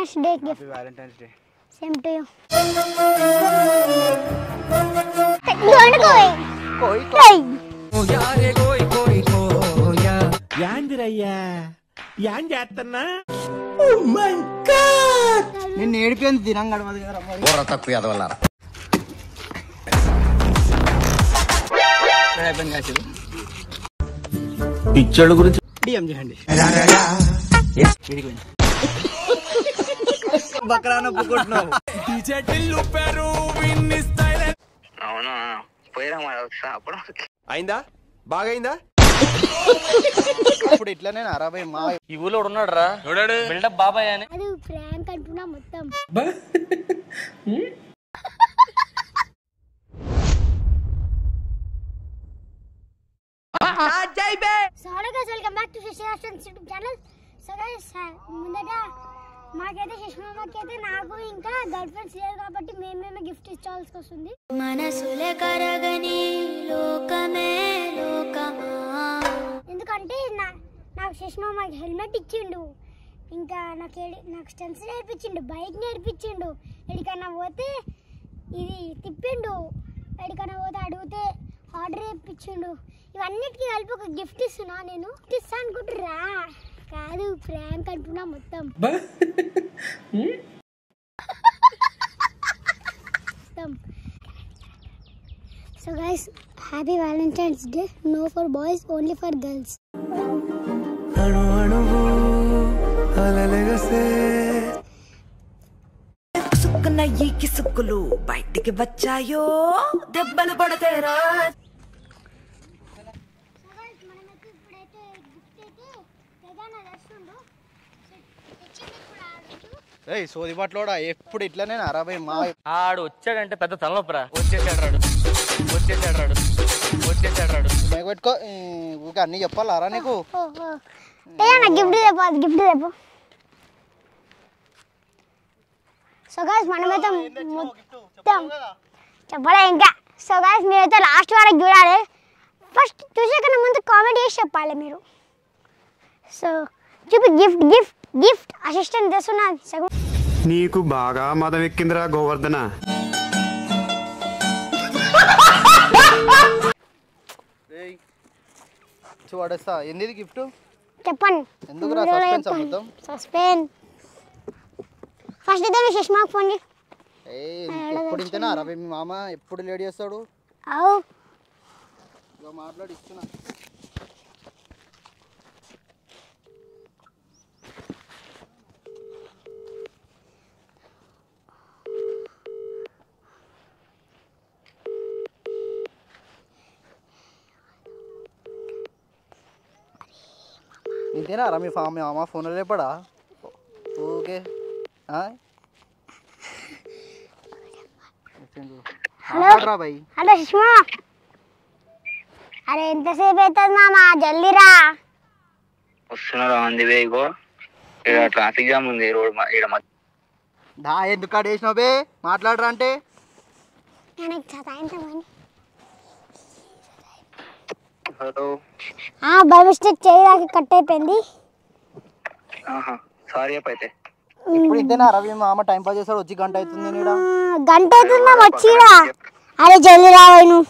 Valentine's day gift. Happy valentine's day. Same to you. కోయ్ కోయ్ ఓ యారే కోయ్ కోయ్ కోయా యాందిరయ్యా యాం చేస్తున్నా. ఓ మై గాడ్ నిన్ను ఏడిపోయింది దినం గడవదు కదా రమ్మ. బుర్ర తక్కువ ఎదవలారా. పిచ్చోళ్ళ గురించి డిఎం చేయండి. బక్రాన పుకుంటున్నావు. అవునా పోయిరా అప్పుడు అయిందా బాగైందా. ఇప్పుడు ఇట్లనే అరవై మా ఈ ఊళ్ళో ఉన్నాడు రా బిల్డప్ బాబాయ్ అని. అది ప్రాంక్ అంటున్నా మొత్తం. So guys welcome back to శశిరాష్ట్రన్స్ యూట్యూబ్ ఛానల్. సో గైస్ ముందుగా మాకైతే శశిమామకైతే నాకు ఇంకా గర్ల్ ఫ్రెండ్స్ లేరు కాబట్టి మేమేమే గిఫ్ట్ ఇచ్చాల్సి వస్తుంది. మనసులే కరగని లోకమే లోకమా. ఎందుకంటే నాకు శశిమామకి హెల్మెట్ ఇచ్చిండు, ఇంకా నాకు స్టెన్స్ నేర్పించిండు, బైక్ నేర్పించిండు, ఎక్కడికన్నా పోతే ఇది తిప్పిండు, ఎక్కడికన్నా పోతే అడిగితే ఆర్డర్ చేయించిండు. ఇవన్నిటికీ కలిపి ఒక గిఫ్ట్ ఇస్తున్నా. నేను ఇస్తా అనుకుంటురా, కాదు ప్రాంక్ అంటున్నా మొత్తం. So guys happy valentine's day. No for boys, only for girls. ఈ కిసుక్కులు బయటికి వచ్చాయో దెబ్బలు పడతారా. ఏయ్ సోది బాట్లోడా ఎప్పుడు ఇట్లనే అరవై మా. ఆడు వచ్చాడంటే పెద్ద తలనొప్పరా. వచ్చేసాడు రాడు. మైక్ పెట్టుకో. ఊరికే అన్నీ చెప్పాలా నీకు. గిఫ్ట్ చెప్పు, గిఫ్ట్ చెప్పు. సో గైస్ మనమైతే మొత్తం చెప్పలే ఇంకా. సో గైస్ మీరైతే లాస్ట్ వరకు చూడాలి. ఫస్ట్ చూసే కన్నా ముందు కామెంట్ చేసి చెప్పాలి మీరు. సో చూపి గిఫ్ట్ గిఫ్ట్ గిఫ్ట్ అసిస్టెంట్ తెస్తున్నా. నీకు బాగా మదం ఎక్కిందిరా గోవర్ధన. చూడేస్తా ఏంది గిఫ్ట్ చెప్పండి. ఎందుకురా సస్పెన్స్ మొత్తం. సస్పెన్స్. ఫస్ట్ అయితే మీ శశిమాకు ఫోన్ చేయి. ఎప్పుడు ఇంతేనా అరవై మీ మామ ఎప్పుడు లేట్ చేస్తాడు. అవు మాట్లాడి ఇస్తున్నా. ఇంతేనా రా మీ మామ ఫోన్ లేపడా. Okay hello hello Sushma. అరే ఎంతసేపు అవుతుంది మామా, జల్దీ రా. వస్తున్నారా అంది వేగో. ఇక్కడ ట్రాఫిక్ జామ్ ఉంది రోడ్ దా. ఎందుకు కాడ వేసినావు బే మాట్లాడరా అంటే. హలో బై మిస్టేక్ చేయడానికి కట్ అయిపోయింది. సారీ అప్ అయితే. ఇప్పుడు ఇంతేనా రవి మామ టైం పాస్ చేస్తాడు. వచ్చి గంట అవుతుంది. గంట అవుతుందా వచ్చిరా. అరే జల్దీ రావాయి నువ్వు.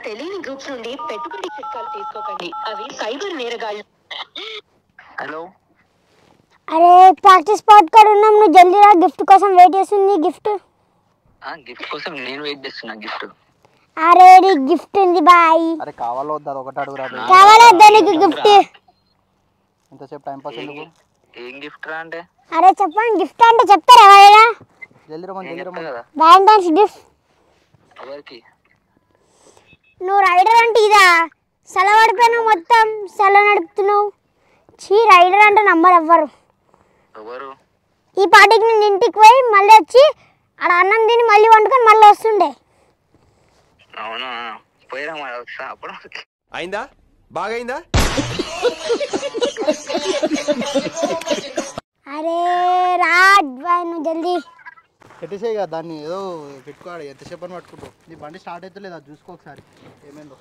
తెలియని గ్రూప్స్ నుండి పెట్టుబడి చిట్కాలు తీసుకోకండి, అవి సైబర్ నేరగాళ్ళు. హలో అరే ప్రాక్టీస్ స్పాట్ కాడ ఉన్నాం, నువ్వు జల్దీ రా. గిఫ్ట్ కోసం వెయిట్ చేస్తుంది. గిఫ్ట్ కోసం నేను వెయిట్ చేస్తున్నా. గిఫ్ట్ అరే గిఫ్ట్ ఉంది బాయ్. అరే కావాలో వద్దా ఒకటి అడుగురా. కావాలా దానికి గిఫ్ట్. ఇంతసేపు టైం పాస్ ఎందుకు. ఏం గిఫ్ట్ రా అంటే. అరే చెప్పండి గిఫ్ట్ అంటే చెప్తారా ఎవరైనా. జల్దీ రమ్మని వ్యాలంటైన్స్ గిఫ్ట్. ఎవరికి. నువ్వు రైడర్ అంటే ఇదా. సెల పడిపోయినావు, మొత్తం సెల నడుపుతున్నావు. చీ రైడర్ అంటే నంబర్ ఎవ్వరు. ఈ పార్టీకి నేను ఇంటికి పోయి మళ్ళీ వచ్చి ఆడ అన్నం తిని మళ్ళీ వండుకొని మళ్ళీ వస్తుండే. అవునా పోయిరా అప్పుడు. అయిందా బాగైందా. అరే రాజ్ బాయ్ నువ్వు జల్దీ. పెట్టేసేయి కదా దాన్ని ఏదో పెట్టుకోవాలి ఎంతసేపు అని పట్టుకుంటావు నీ బండి స్టార్ట్ అయితే లేదు అది చూసుకో ఒకసారి ఏమైందో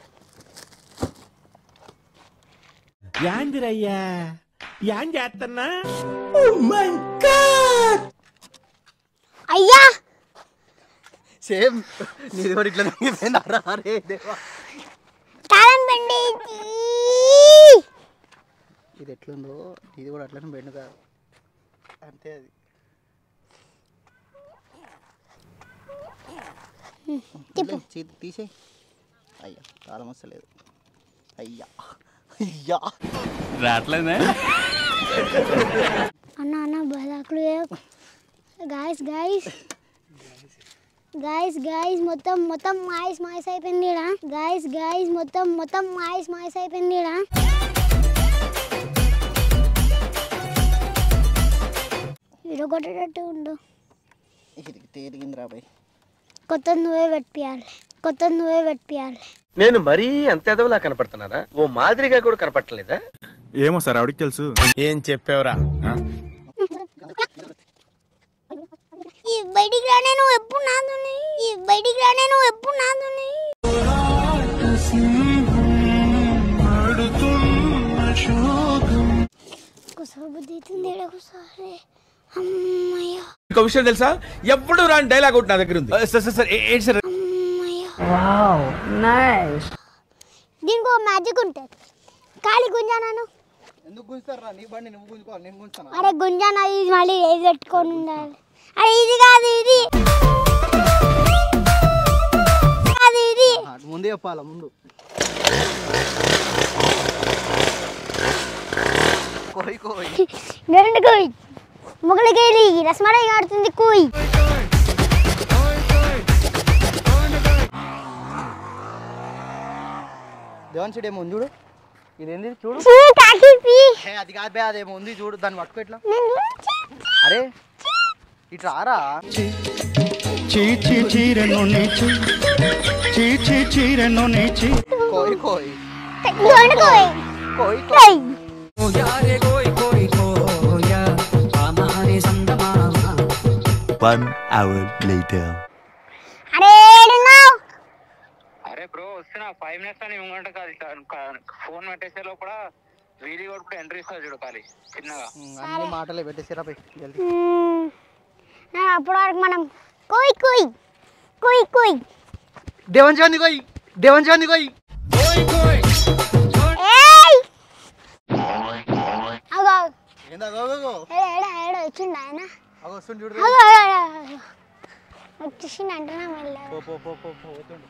యాందిరయ్యా యాం చేస్తున్నా అయ్యా సేమ్ నీది కూడా ఇట్లా తగ్గిపోయిందా అరే దేవా కాలం బండి ఇది ఎట్లుందో ఇది కూడా అట్లనే బెండు కాదు అంతే అది తీసేయి అయ్యా తాళం వస్తలేదు అయ్యా అయ్యా రావట్లేదా అన్న బలాకులు గాయస్ గాయస్ గాయస్ గాయస్ మొత్తం మాయిస్ అయిపోయింది గాయస్ గాయస్ మొత్తం మాయిస్ అయిపోయింది విడగొట్టేటట్టు ఉండు తిరిగింది రాబాయ్ కొత్త నువ్వే పెట్టియాలి నేను మరీ అంత ఎదవలా కనపడుతున్నారా ఓ మాదిరిగా కూడా కనపడలేదా ఏమో సార్ ఆవిడకి తెలుసు. ఏం చెప్పావురా ఈ బయటికి రానే నువ్వు ఎప్పుడు నాదుని కుసబుద్ధి అవుతుంది ఒకసారి అమ్మయ్య ఇంకో విషయం తెలుసా ఎప్పుడు రాని డైలాగ్ ఒకటి నా దగ్గర ఉంది సార్ ఏంటి సార్ దీనికి ఒక మ్యాజిక్ ఉంటుంది ఖాళీ గుంజానాను ఎందుకు గుంజుతారా నీ బండి నువ్వు గుంజుకోవాలి నేను గుంజుతాను అరే గుంజానా ఇది మళ్ళీ ఏది పెట్టుకొని ఉండాలి అరే ఇది కాదు ఇది ముందే చెప్పాలా ముందు కోయి రెండు కోయి మొగలికేలి రసమలై ఆడుతుంది కోయి దేవన్ చెడు ఏమో ఉంది చూడు ఇదేంది చూడు అది కాదు బే అదేమో ఉంది చూడు దాన్ని పట్టుకో ఎట్లా అరే ఇట్లా ఆరా కోయి కోయి కోయి కోయి 1 hour later. అరే బ్రో వస్తున్నా 5 minutes అని ఇవ్వమంట కాదు ఫోన్ పెట్టేసే లోపల వీడియో కూడా ఎంట్రీ ఇస్తా చూడు ఖాళీ చిన్నగా అన్ని మాటలే పెట్టేసిరా పోయి జల్దీ అప్పటి వరకు మనం కోయి దేవన్ చాంది కోయి ఏందా గో వచ్చిండు ఆయన అగో వస్తుంది చూడు వచ్చేసిండు అంటున్నా మళ్ళీ పో పోతుండు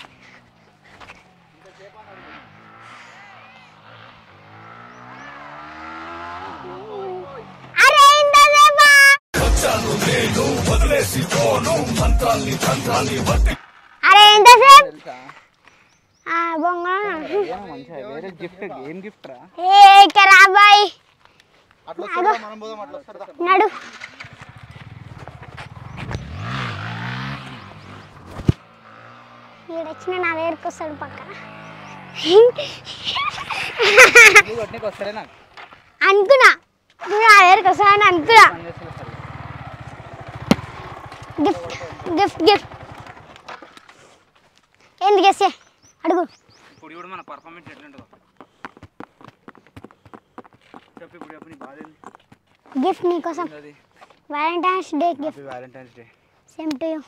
అరే ఎంతసేపు వేరే గిఫ్ట్ ఏం గిఫ్ట్ రా రాబాయ్ అట్లా వస్తారా మనం పోదాం అట్లా వస్తారా నడు ఈడొచ్చిన నా దగ్గరికి వస్తాడు పక్కన వస్తారే నాకు అనుకున్నా నువ్వు నా దగ్గరికి వస్తాడని అనుకున్నా గిఫ్ట్ ఏంది గెస్సే అడుగు ఇప్పుడు కూడా మన పర్ఫార్మెన్స్ ఎట్లుంటుందో చెప్పు ఇప్పుడు చెప్పు నీ బాధ ఏంది గిఫ్ట్ నీకోసం valentine's day gift valentine's day same to you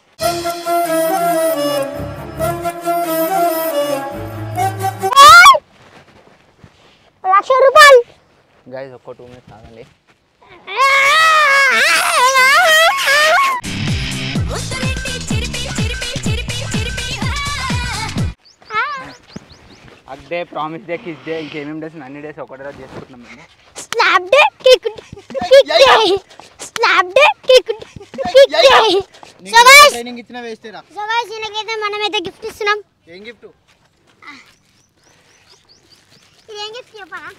₹1,00,000 guys ఒక్క 2 minutes ఆగండి అగ్డే ప్రామిస్ డే కిస్ డే ఇంకేమేమి డేస్ అన్ని డేస్ ఒకటే రోజు చేసుకుంటున్నాం మేము slap day kick day slap day kick day so guys training ఇచ్చిన వేస్ట్ రా సో గైస్ ఈయనకైతే మనమైతే గిఫ్ట్ ఇస్తున్నాం ఏం గిఫ్ట్ ఇది ఏం గిఫ్ట్ చెప్పరా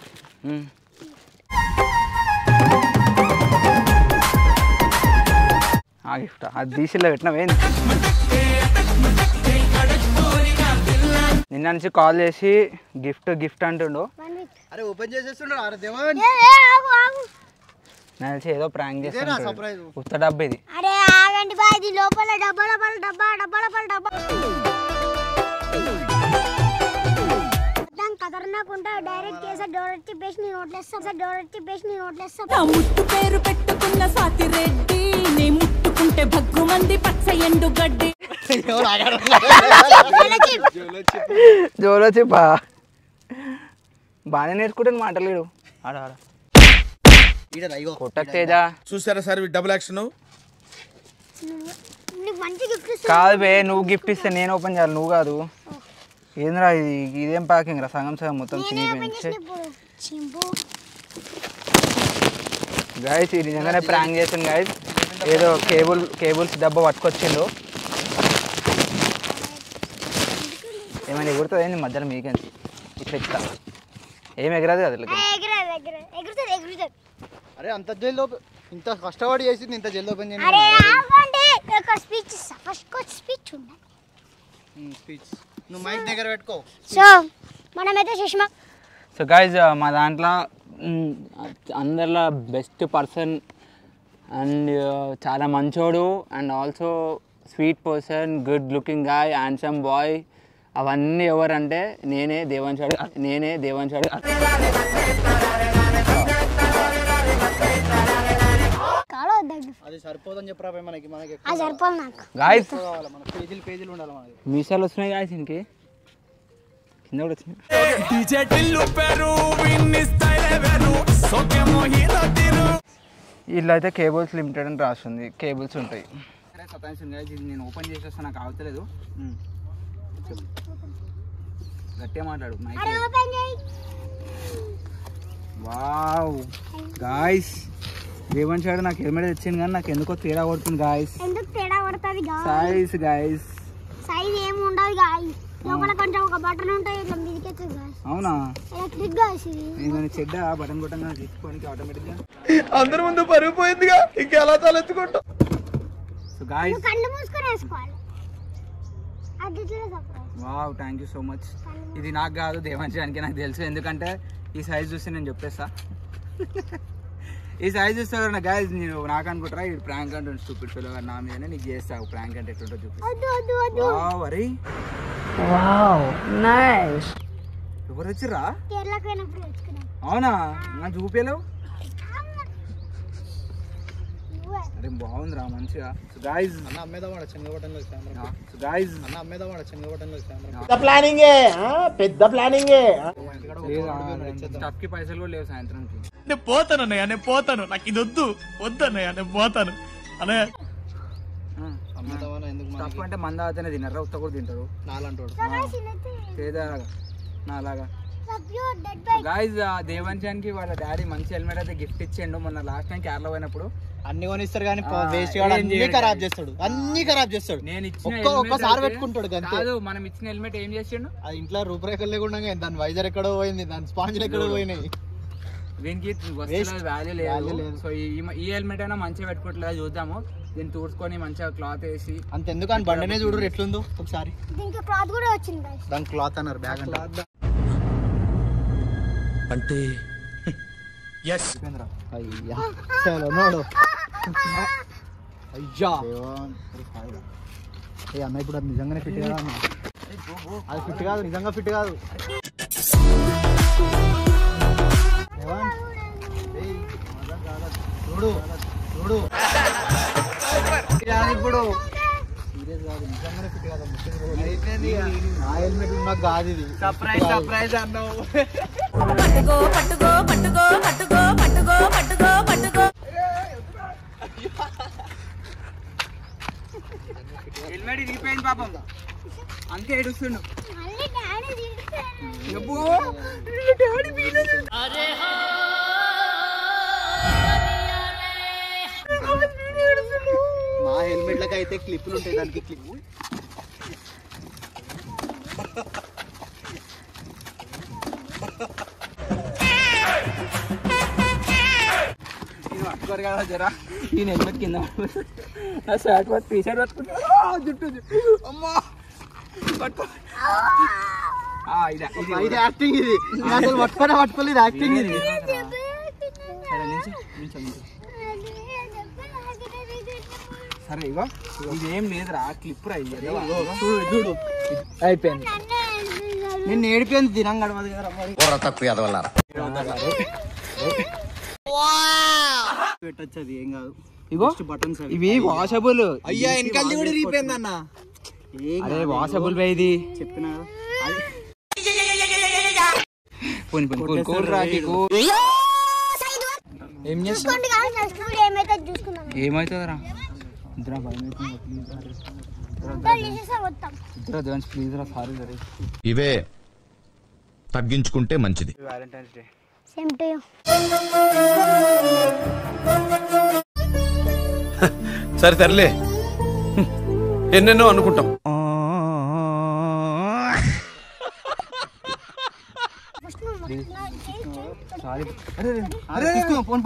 ఆ గిఫ్ట్ అది దీసిలో పెట్టినవేంది నిన్న నుంచి కాల్ చేసి గిఫ్ట్ అంటుండు అరే ఓపెన్ చేసేస్తున్నాడు అరే దేవన్ ఆగు నేను తెలిసి ఏదో ప్రాంక్ ఇదేనా చేస్తాను సర్ప్రైజ్ ఉత్త డబ్బు ఇది అరే ఆగండి చూడండి బాయ్, ఇది లోపల డబ్బా కదరనాకుంటా డైరెక్ట్ చేసా డోర్ తిప్పేసి నీ నోట్లేస్తా ముట్టు పేరు పెట్టుకున్న సాతిరెడ్డి నీ ముట్టుకుంటే భగ్గు మంది పచ్చ ఎండు గడ్డి జోలో చెప్పా బాగానే నేర్చుకుంటాను మాటలేడు ఆడ కొట్టకు తేజ. చూసారా సార్ డబుల్ యాక్షన్. నీకు మంచి గిఫ్ట్ కాదు బే, నువ్వు గిఫ్ట్ ఇస్తే నేను ఓపెన్ చేయాలి, నువ్వు కాదు. ఏంద్రా ఇదేం ప్యాకింగ్ రా, సగం మొత్తం చినిగిపోయింది. గైస్ ఇది నిజంగానే ప్రాంక్ చేసాను గైస్. ఏదో కేబుల్స్ డబ్బా పట్టుకొచ్చిండు. ఏమైనా ఎగురుతుంది ఏంది మధ్యలో మీకేంది ఇట్లా ఇట్లా ఏం ఎగరాదు కదా. అరే అంత జల్ది ఇంత కష్టపడి చేసింది ఇంత జల్ది ఓపెన్ చేయండి. స్పీచ్ నువ్వు మైక్ దగ్గర పెట్టుకో. సో మనమైతే సుష్మా. సో గైజ్ మా దాంట్లో అందరిలో బెస్ట్ పర్సన్ అండ్ చాలా మంచోడు and also sweet person, good looking guy, handsome boy, అవన్నీ ఎవరంటే నేనే దేవాన్షాడు. అది సరిపోదని చెప్పరా మనకి సరిపోదు నాకు. గాయస్ పేజీలు ఉండాలి మనకి. మీసాలు వస్తున్నాయి గాయస్, ఇంకే కింద కూడా వచ్చినాయి. వీళ్ళు అయితే కేబుల్స్ లిమిటెడ్ అని రాస్తుంది, కేబుల్స్ ఉంటాయి. సరే సతాయించింది గాయస్, ఇది నేను ఓపెన్ చేసేస్తా, నాకు అవతలేదు. గట్టిగా మాట్లాడు. వావ్ గాయస్, దేవాన్షాడు నాకు హెల్మెట్ తెచ్చింది కానీ నాకు ఎందుకో తేడా కొడుతుంది గాయస్. ఎందుకు తేడా కొడుతుంది సైజ్ గాయస్? సైజ్ ఏమి ఉండదు గాయస్, లోపల కొంచెం ఒక బటన్ ఉంటుంది, ఇట్లా మీదకెత్తు గాయస్. అవునా? ఎలక్ట్రిక్ గాయస్ ఇది. నేను చెడ్డ బటన్ కొట్టంగా తీసుకోనికి ఆటోమేటిక్ గా అందరి ముందు పరిగిపోయిందిగా, ఇంకెలా తలెత్తుకుంటా. సో గాయస్ కళ్ళు మూసుకొని వేసుకోవాలి. అది wow, thank you so much. ఇది నాకు కాదు దేవాన్షానికి నాకు తెలుసు, ఎందుకంటే ఈ సైజ్ చూసి నేను చెప్పేస్తా. ఈ సైజ్ చూస్తా కదా గాయస్, నేను నాకు అనుకుంటారా ఇది ప్రాంక్ అంటే స్టూపిడ్ ఫెలో నా మీదనే నీకు చేస్తావు ప్రాంక్ అంటే ఎట్లుంటో చూపిస్తా. వావ్ అరే వావ్ నైస్. ఎవరు వచ్చిర్రా? అవునా? నాకు చూపేలేవు. అరే బాగుందిరా మంచిగా. సో గైస్ అన్న అమ్మేదావాడ చెంగబట్టంలో కెమెరా. సో గైస్ అన్న అమ్మేదావాడ చెంగబట్టంలో కెమెరా. పెద్ద ప్లానింగ్ స్టఫ్ కి పైసలు కూడా లేవు సాయంత్రంకి. నేను పోతాను అన్నయ్య, నేను పోతాను, నాకు ఇది వద్దు అన్నయ్య, నేను పోతాను అన్నయ్య. స్టఫ్ అంటే మంద అవుతానే తినరా, ఉత్త కూడా తింటారు నాలంటోడు నాలాగా. గాయస్ దేవాన్షానికి వాళ్ళ డాడీ మంచి హెల్మెట్ అయితే గిఫ్ట్ ఇచ్చిండు మొన్న లాస్ట్ టైం కేరళ పోయినప్పుడు. అన్ని కొనిస్తారు కానీ అన్ని ఖరాబ్ చేస్తాడు. నేను ఇచ్చిన ఒక్కసారి పెట్టుకుంటాడు కాదు, మనం ఇచ్చిన హెల్మెట్ ఏం చేసిండు? అది ఇంట్లో రూపురేఖలు లేకుండా దాని వైజర్ ఎక్కడో పోయింది, దాని స్పాంజ్లు ఎక్కడో పోయినాయి. దీనికి వాల్యూ లేదు. సో ఈ హెల్మెట్ అయినా మంచిగా పెట్టుకోవట్లేదు, చూద్దాము. దీన్ని తూడ్చుకొని మంచిగా క్లాత్ వేసి అంతెందుకు అని బండినే చూడు ఎట్లుందో ఒకసారి. దీనికి క్లాత్ కూడా వచ్చింది, దాని క్లాత్ అన్నారు, బ్యాగ్ అంటే అయ్యా చలో నోడు. అయ్యా అన్న ఇప్పుడు అది నిజంగానే ఫిట్ కాదు అన్న, అది ఫిట్ కాదు, నిజంగా ఫిట్ కాదు. చూడు చూడు ఇప్పుడు సీరియస్ కాదు, నిజంగానే ఫిట్ కాదు. నా హెల్మెట్ నాకు కాదు ఇది. సర్ప్రైజ్ అన్నావు. హెల్మెట్ ఇరిగిపోయింది పాపం, అంతే ఏడుస్తుండు. మా హెల్మెట్లకి అయితే క్లిప్పులు ఉంటాయి, దానికి క్లిప్ పట్టుకోరు కదా జరా. ఈయన హెల్మెట్ కింద షర్ట్ పట్టు టీ షర్ట్ పట్టుకుంటా జుట్టు అమ్మా పట్టుకో. ఇది యాక్టింగ్, ఇది అసలు పట్టుకోలేదు యాక్టింగ్ ఇది. సరే ఇగో ఇదేం లేదురా క్లిప్ రా ఇది చూడు అయిపోయింది నేను ఏడిపోయింది దినం గడవదు కదా పెట్టచ్చు అది ఏం కాదు ఇగో బటన్స్ ఇవి వాషబుల్ అయ్యా వెనకాల కూడా రీపోయింది అన్న అదే వాషబుల్ బై ఇది చెప్పినా ఏం చేస్తావు ఏమవుతుందిరా ప్లీజ్ రా సారీ సరే ఇవే తగ్గించుకుంటే మంచిది. Valentine's day same to you. సరే తరలే ఎన్నెన్నో అనుకుంటాం. ఫోన్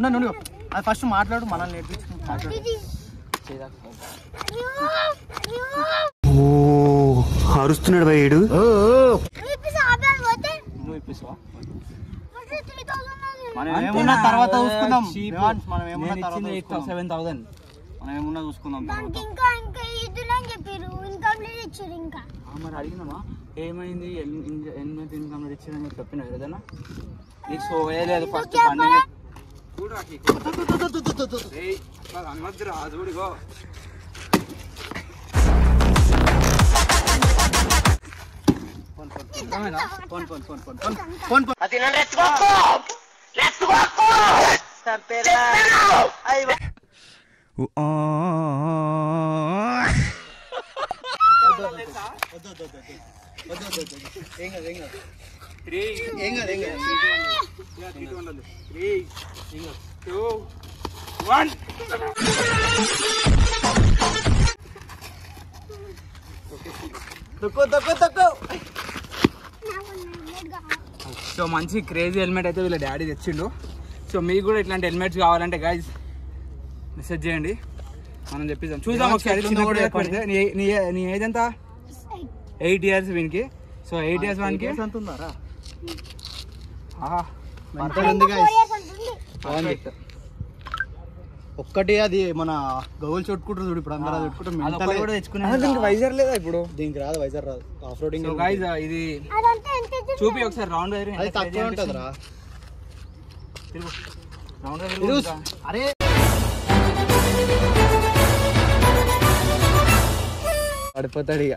ఉన్నాను అది ఫస్ట్ మాట్లాడు మనల్ని నేర్పించుకుంటాను. అరుస్తున్నాడు భయ్యుడు. మనం ఏమున్నా తర్వాత చూసుకుందాం. మనం ఏమున్నా చూసుకుందాం. మరి అడిగినామా ఏమైంది ఎన్నిటి ఇన్కమ్ ఇచ్చిందని చెప్పినా ఏదైనా నీకు సోయలేదు ఫస్ట్ అన్నద్దు రాజుడిగో సో మంచి క్రేజీ హెల్మెట్ అయితే వీళ్ళ డాడీ తెచ్చిండు. సో మీకు కూడా ఇట్లాంటి హెల్మెట్స్ కావాలంటే గైజ్ మెసేజ్ చేయండి, మనం చెప్పిద్దాం. చూద్దాం ఒకసారి. నీ ఏజ్ ఎంత? 8 years వీనికి. సో 8 years వానికి ఒక్కటి అది మన గౌల్ చుట్టుకుంటారు చూడు. ఇప్పుడు అందరూ చుట్టుకుంటారు. వైజర్ లేదా ఇప్పుడు? దీనికి రాదు, వైజర్ రాదు. ఆఫ్ రోడింగ్ ఇది చూపి ఒకసారి రౌండ్ అది తక్కువ ఉంటుందిరా. అరే పడిపోతాడు ఇక.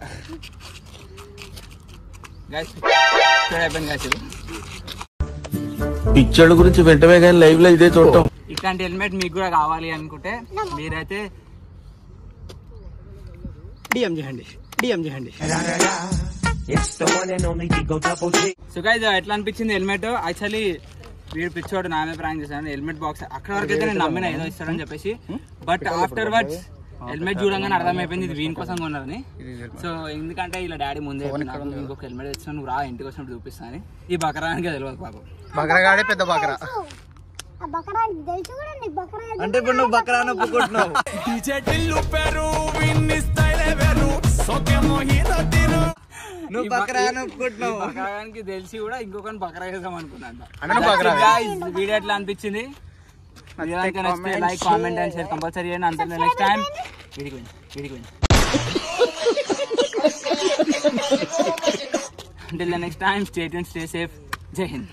పిచ్చోళ్ళ గురించి వెంటనే కానీ లైవ్ లో ఇదే చూడటం. ఇట్లాంటి హెల్మెట్ మీకు కూడా కావాలి అనుకుంటే మీరైతే డిఎం చేయండి. సో గైస్ ఎట్లా అనిపించింది హెల్మెట్? యాక్చువల్లీ వీడు పిచ్చోడు నామే ప్రాంక్ చేశాను. హెల్మెట్ బాక్స్ అక్కడ వరకు అయితే నేను నమ్మిన ఏదో ఇస్తాడని చెప్పేసి, బట్ ఆఫ్టర్ వర్డ్స్ హెల్మెట్ చూడంగానే అర్థమైపోయింది ఇది వీని కోసం కొన్నారని. సో ఎందుకంటే ఇలా డాడీ ముందే ఇంకొక హెల్మెట్ తెచ్చిన నువ్వు రా ఇంటికి వచ్చినప్పుడు చూపిస్తాను. ఈ బకరానికి తెలియదు పాపం. బకరగాడే పెద్ద బకరా అంటే ఇప్పుడు నువ్వు బకరా నొప్పుకుంటున్నావు. నువ్వు బకరా నొప్పుకుంటున్నావు. బకరానికి తెలిసి కూడా ఇంకొకరిని బకరా చేద్దాం అనుకున్నాను. వీడియో ఎట్లా అనిపించింది? Like comment and share compulsory చేయండి. అంతే next time until the next time, stay tuned, stay safe. Jai Hind.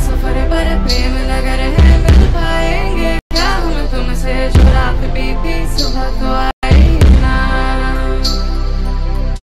सफर पर प्रेम लग रहे